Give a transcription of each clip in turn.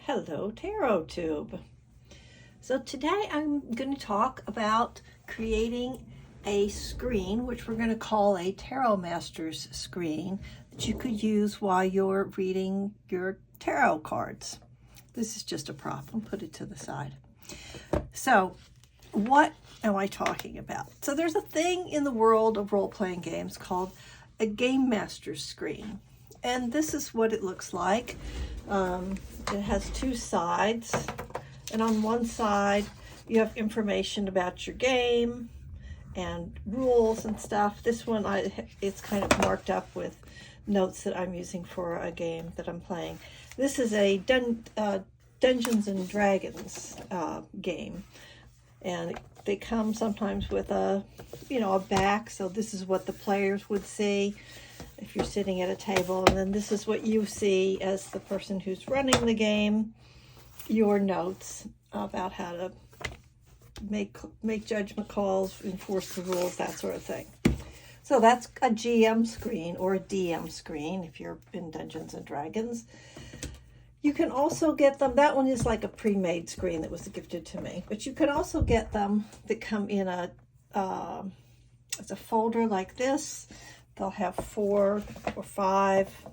Hello, Tarot Tube. So today I'm going to talk about creating a screen, which we're going to call a Tarot Masters screen, that you could use while you're reading your tarot cards. This is just a prop. I'll put it to the side. So what am I talking about? So there's a thing in the world of role-playing games called a Game Master's screen. And this is what it looks like. It has two sides, and on one side you have information about your game and rules and stuff. This one, it's kind of marked up with notes that I'm using for a game that I'm playing. This is a Dungeons and Dragons game, and they come sometimes with a back. So this is what the players would see if you're sitting at a table, and then this is what you see as the person who's running the game, your notes about how to make judgment calls, enforce the rules, that sort of thing. So that's a GM screen or a DM screen if you're in Dungeons and Dragons. You can also get them, that one is like a pre-made screen that was gifted to me, but you can also get them that come in as a folder like this. They'll have 4 or 5,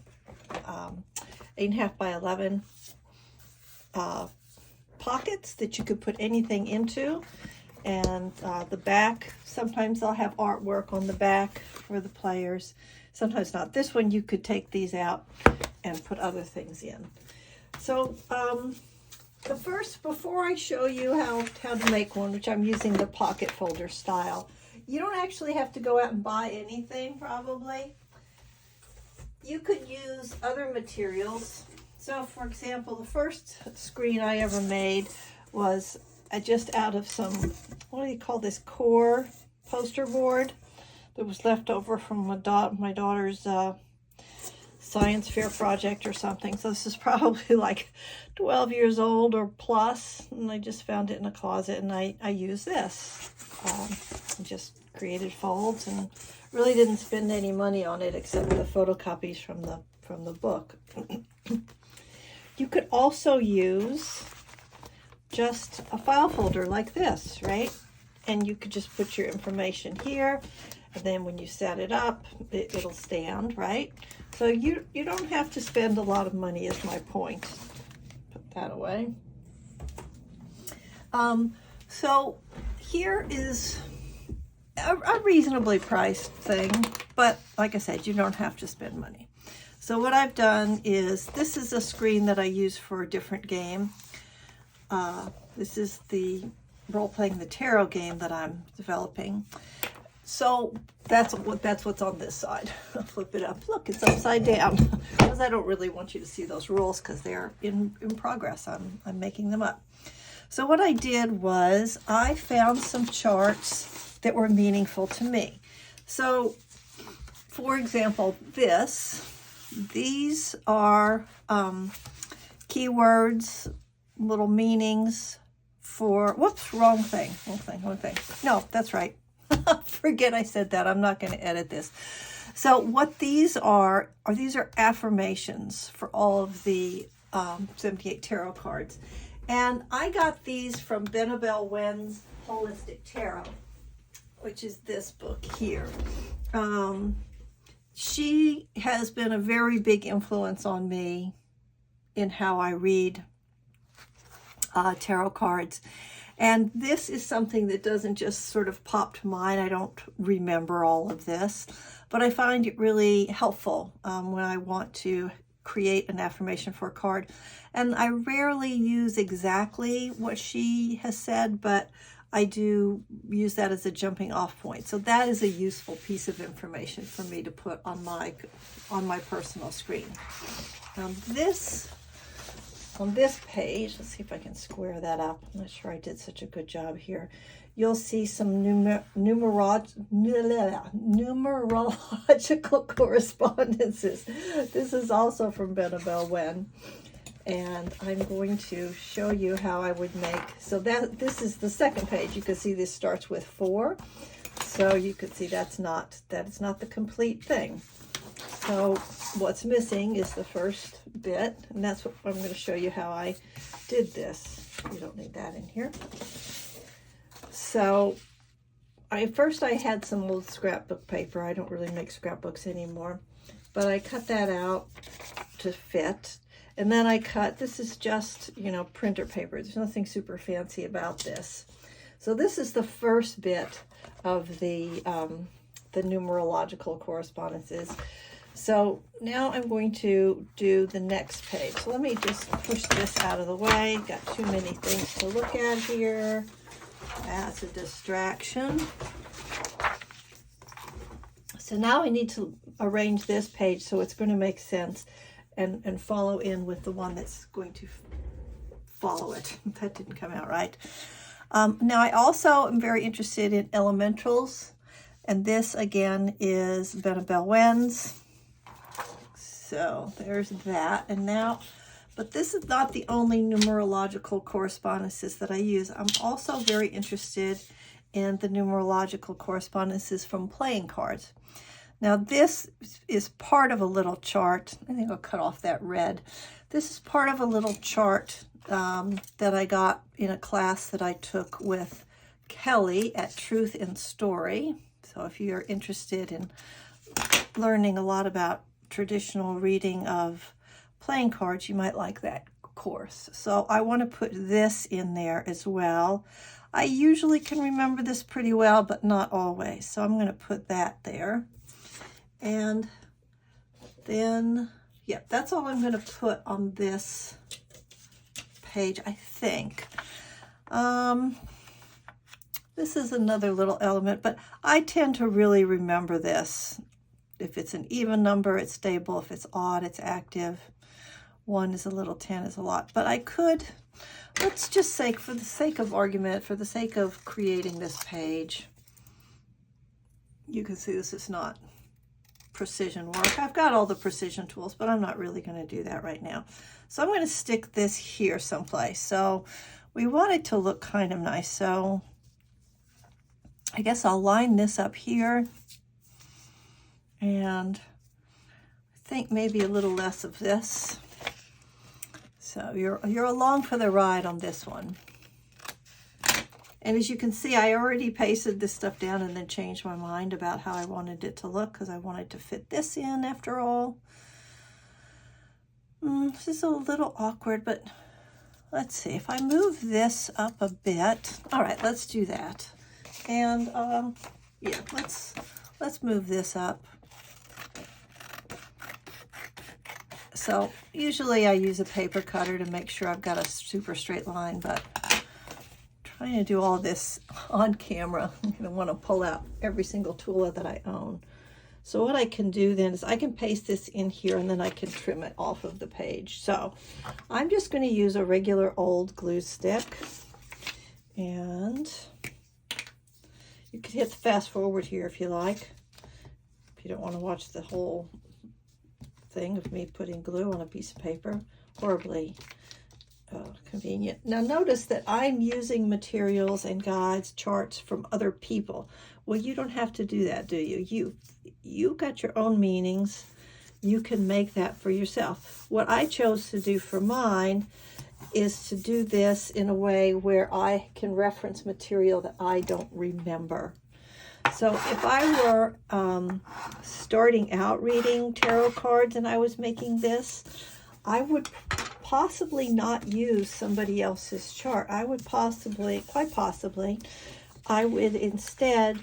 8.5 by 11 pockets that you could put anything into. And the back, sometimes they'll have artwork on the back for the players. Sometimes not. This one, you could take these out and put other things in. So before I show you how to make one, which I'm using the pocket folder style, you don't actually have to go out and buy anything, probably. You could use other materials. So, for example, the first screen I ever made was just out of some, what do you call this, core poster board that was left over from my daughter's science fair project or something. So this is probably like 12 years old or plus, and I just found it in a closet, and I use this. Just created folds and really didn't spend any money on it except the photocopies from the book. You could also use just a file folder like this, right? And you could just put your information here, and then when you set it up, it'll stand, right? So you don't have to spend a lot of money, is my point. Put that away. So here is a reasonably priced thing, but like I said, you don't have to spend money. So what I've done is, this is a screen that I use for a different game. This is the role-playing the tarot game that I'm developing. So that's what's on this side. I'll flip it up. Look, it's upside down because I don't really want you to see those rules because they're in progress. I'm making them up. So what I did was I found some charts that were meaningful to me. So, for example, these are keywords, little meanings for, whoops, wrong thing. No, that's right. Forget I said that. I'm not going to edit this. So what these are affirmations for all of the 78 tarot cards. And I got these from Benabel Wen's Holistic Tarot, which is this book here. She has been a very big influence on me in how I read tarot cards. And this is something that doesn't just sort of pop to mind. I don't remember all of this, but I find it really helpful when I want to create an affirmation for a card. And I rarely use exactly what she has said, but I do use that as a jumping off point. So that is a useful piece of information for me to put on my personal screen. On this page, let's see if I can square that up. I'm not sure I did such a good job here. You'll see some numerological correspondences. This is also from Benabel Wen. And I'm going to show you how I would make, so this is the second page. You can see this starts with 4. So you could see that's not the complete thing. So what's missing is the first bit, and that's what I'm going to show you how I did this. You don't need that in here. So first I had some old scrapbook paper. I don't really make scrapbooks anymore, but I cut that out to fit. And then I cut, this is just, you know, printer paper. There's nothing super fancy about this. So this is the first bit of the numerological correspondences. So now I'm going to do the next page. So let me just push this out of the way. Got too many things to look at here. That's a distraction. So now I need to arrange this page so it's going to make sense and follow in with the one that's going to follow it. That didn't come out right. Now I also am very interested in elementals, and this again is Benebelwen's. So there's that. And now, but this is not the only numerological correspondences that I use. I'm also very interested in the numerological correspondences from playing cards. Now this is part of a little chart. I think I'll cut off that red. This is part of a little chart that I got in a class that I took with Kelly at Truth in Story. So if you're interested in learning a lot about traditional reading of playing cards, you might like that course. So I want to put this in there as well. I usually can remember this pretty well, but not always. So I'm going to put that there. And then, yeah, that's all I'm going to put on this page, I think. This is another little element, but I tend to really remember this. If it's an even number, it's stable. If it's odd, it's active. 1 is a little, 10 is a lot. But I could, let's just say, for the sake of argument, for the sake of creating this page, you can see this is not precision work. I've got all the precision tools, but I'm not really going to do that right now. So I'm going to stick this here someplace. So we want it to look kind of nice. So I guess I'll line this up here. And I think maybe a little less of this. So you're along for the ride on this one. And as you can see, I already pasted this stuff down and then changed my mind about how I wanted it to look because I wanted to fit this in after all. This is a little awkward, but let's see. If I move this up a bit, all right, let's do that. And yeah, let's move this up. So usually I use a paper cutter to make sure I've got a super straight line, but trying to do all this on camera, I'm going to want to pull out every single tool that I own. So what I can do then is I can paste this in here and then I can trim it off of the page. So I'm just going to use a regular old glue stick, and you could hit the fast forward here if you like, if you don't want to watch the whole thing of me putting glue on a piece of paper. Horribly convenient. Now notice that I'm using materials and guides, charts from other people. Well, you don't have to do that, do you? You got your own meanings. You can make that for yourself. What I chose to do for mine is to do this in a way where I can reference material that I don't remember. So if I were starting out reading tarot cards and I was making this, I would possibly not use somebody else's chart. I would quite possibly, I would instead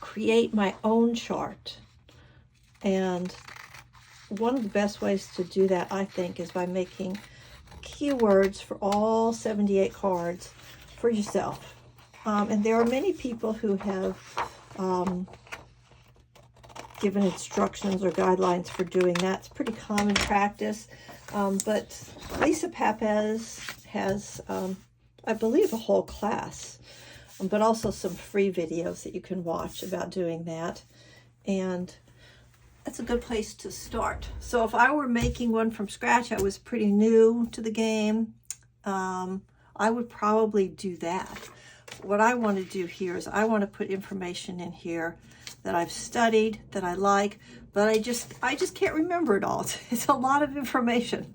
create my own chart. And one of the best ways to do that, I think, is by making keywords for all 78 cards for yourself. And there are many people who have given instructions or guidelines for doing that. It's pretty common practice. But Lisa Papez has, I believe, a whole class, but also some free videos that you can watch about doing that. And that's a good place to start. So if I were making one from scratch, I was pretty new to the game, I would probably do that. What I want to do here is I want to put information in here that I've studied, that I like, but I just can't remember it all. It's a lot of information.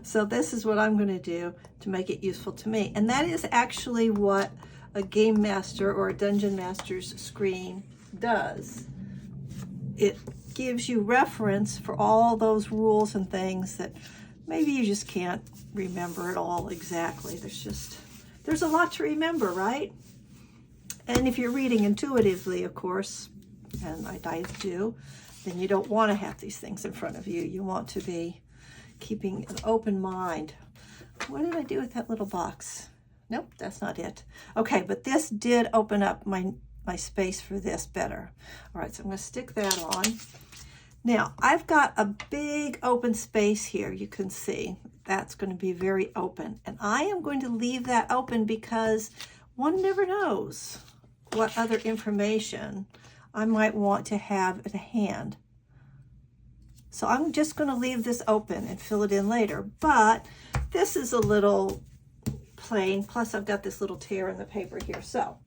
So this is what I'm going to do to make it useful to me. And that is actually what a game master or a dungeon master's screen does. It gives you reference for all those rules and things that maybe you just can't remember it all exactly. There's a lot to remember, right? And if you're reading intuitively, of course, and I do, then you don't want to have these things in front of you. You want to be keeping an open mind. What did I do with that little box? Nope, that's not it. Okay, but this did open up my space for this better. All right, so I'm going to stick that on. Now, I've got a big open space here. You can see that's going to be very open. And I am going to leave that open because one never knows what other information I might want to have at hand. So I'm just going to leave this open and fill it in later. But this is a little plain, plus I've got this little tear in the paper here. So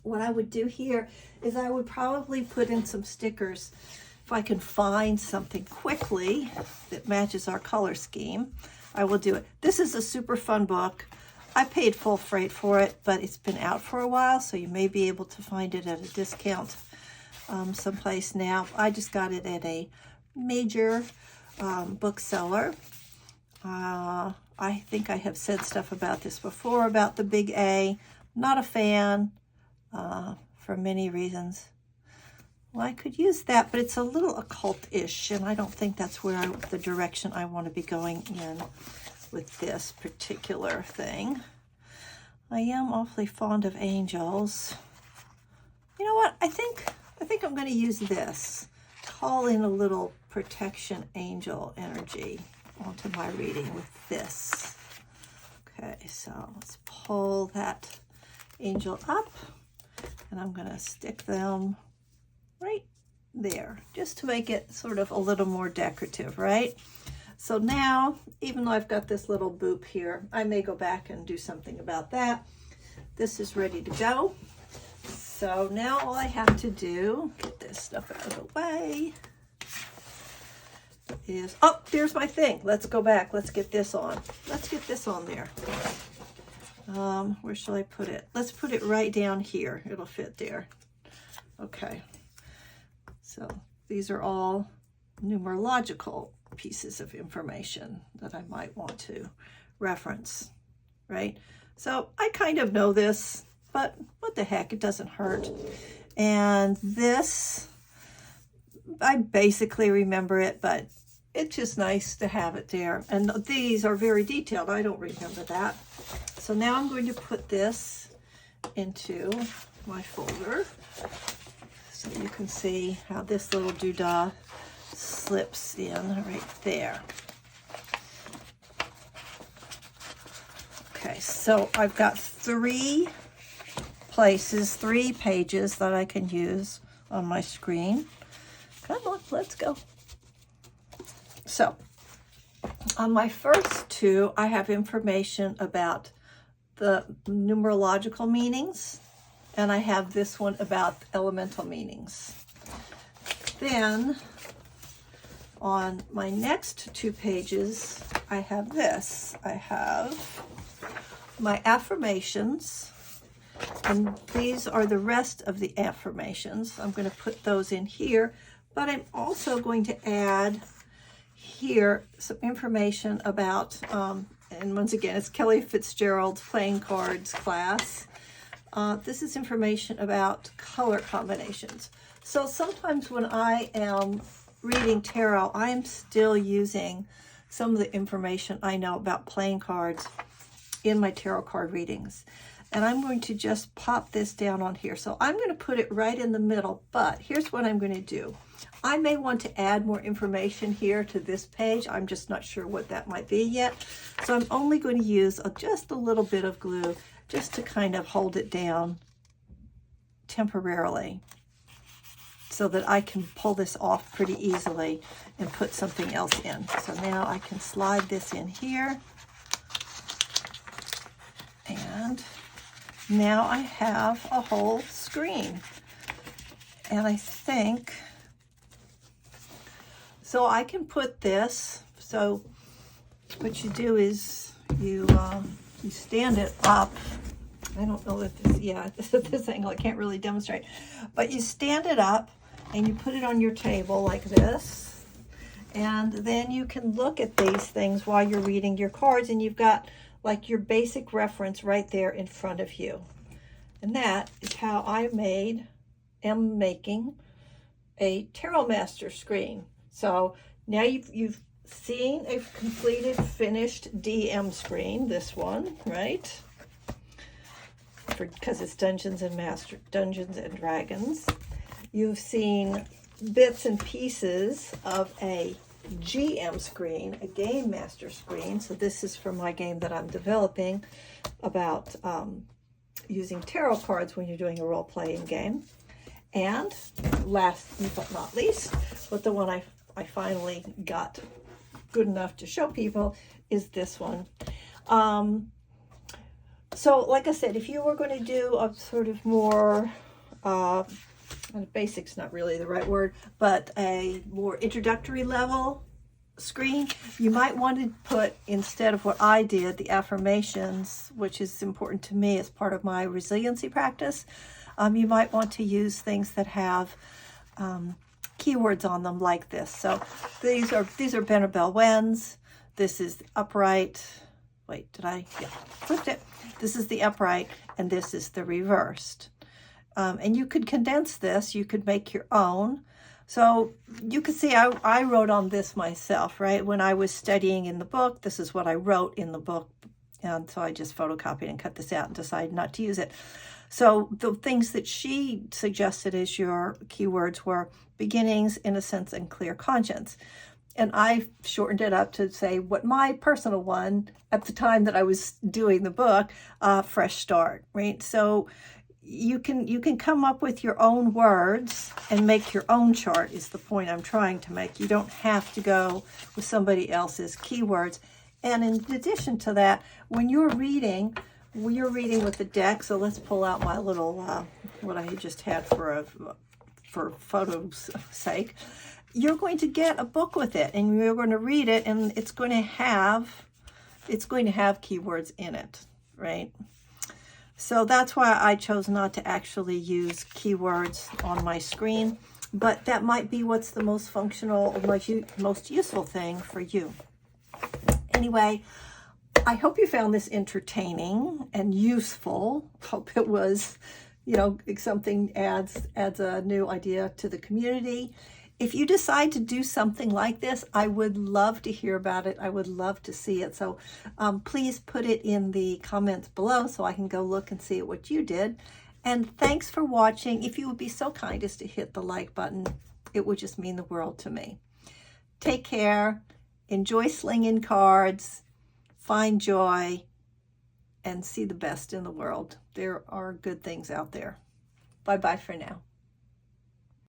what I would do here is I would probably put in some stickers if I can find something quickly that matches our color scheme. I will do it. This is a super fun book. I paid full freight for it, but it's been out for a while, so you may be able to find it at a discount someplace now. I just got it at a major bookseller. I think I have said stuff about this before, about the big A. Not a fan for many reasons. Well, I could use that, but it's a little occult-ish, and I don't think that's where the direction I want to be going in with this particular thing. I am awfully fond of angels. You know what? I think I'm going to use this. Call in a little protection angel energy onto my reading with this. Okay, so let's pull that angel up, and I'm going to stick them right there, just to make it sort of a little more decorative, right? So now, even though I've got this little boop here, I may go back and do something about that. This is ready to go. So now all I have to do, get this stuff out of the way, is, oh, there's my thing. Let's go back. Let's get this on. Let's get this on there. Where shall I put it? Let's put it right down here. It'll fit there. Okay. So these are all numerological pieces of information that I might want to reference, right? So I kind of know this, but what the heck, it doesn't hurt. And this, I basically remember it, but it's just nice to have it there. And these are very detailed. I don't remember that. So now I'm going to put this into my folder so you can see how this little doodah slips in right there. Okay, so I've got 3 places, 3 pages that I can use on my screen. Come on, let's go. So on my first 2, I have information about the numerological meanings, and I have this one about elemental meanings. Then on my next 2 pages, I have this. I have my affirmations, and these are the rest of the affirmations. I'm going to put those in here, but I'm also going to add here some information about, and once again, it's Kelly Fitzgerald's playing cards class. This is information about color combinations. So sometimes when I am reading tarot, I'm still using some of the information I know about playing cards in my tarot card readings. And I'm going to just pop this down on here. So I'm going to put it right in the middle, but here's what I'm going to do. I may want to add more information here to this page. I'm just not sure what that might be yet. So I'm only going to use just a little bit of glue just to kind of hold it down temporarily so that I can pull this off pretty easily and put something else in. So now I can slide this in here. And now I have a whole screen. And I think So I can put this, so what you do is you stand it up. I don't know if this, yeah, this angle I can't really demonstrate, but you stand it up and you put it on your table like this, and then you can look at these things while you're reading your cards, and you've got like your basic reference right there in front of you. And that is how I am making a Tarot Master screen. So now you've seen a completed, finished DM screen, this one, right? Because it's Dungeons and Dragons. You've seen bits and pieces of a GM screen, a Game Master screen. So this is for my game that I'm developing about using tarot cards when you're doing a role-playing game. And last but not least, but the one I finally got good enough to show people is this one. So like I said, if you were going to do a sort of more, basic's not really the right word, but a more introductory level screen, you might want to put, instead of what I did, the affirmations, which is important to me as part of my resiliency practice. You might want to use things that have keywords on them like this. So these are Benabel Wens. This is the upright. Wait, yeah, flipped it. This is the upright, and this is the reversed. And you could condense this. You could make your own. So you can see I wrote on this myself, right? When I was studying in the book, this is what I wrote in the book. And so I just photocopied and cut this out and decided not to use it. So the things that she suggested as your keywords were beginnings, innocence, and clear conscience. And I shortened it up to say what my personal one at the time that I was doing the book, fresh start, right? So you can come up with your own words and make your own chart is the point I'm trying to make. You don't have to go with somebody else's keywords. And in addition to that, when you're reading with the deck, so let's pull out my little, what I just had for photos' sake. You're going to get a book with it, and you're going to read it, and it's going to have keywords in it, right? So that's why I chose not to actually use keywords on my screen, but that might be what's the most functional, most useful thing for you. Anyway, I hope you found this entertaining and useful. Hope it was, something adds a new idea to the community. If you decide to do something like this, I would love to hear about it. I would love to see it. So please put it in the comments below so I can go look and see what you did. And thanks for watching. If you would be so kind as to hit the like button, it would just mean the world to me. Take care. Enjoy slinging cards. Find joy. And see the best in the world. There are good things out there. Bye-bye for now.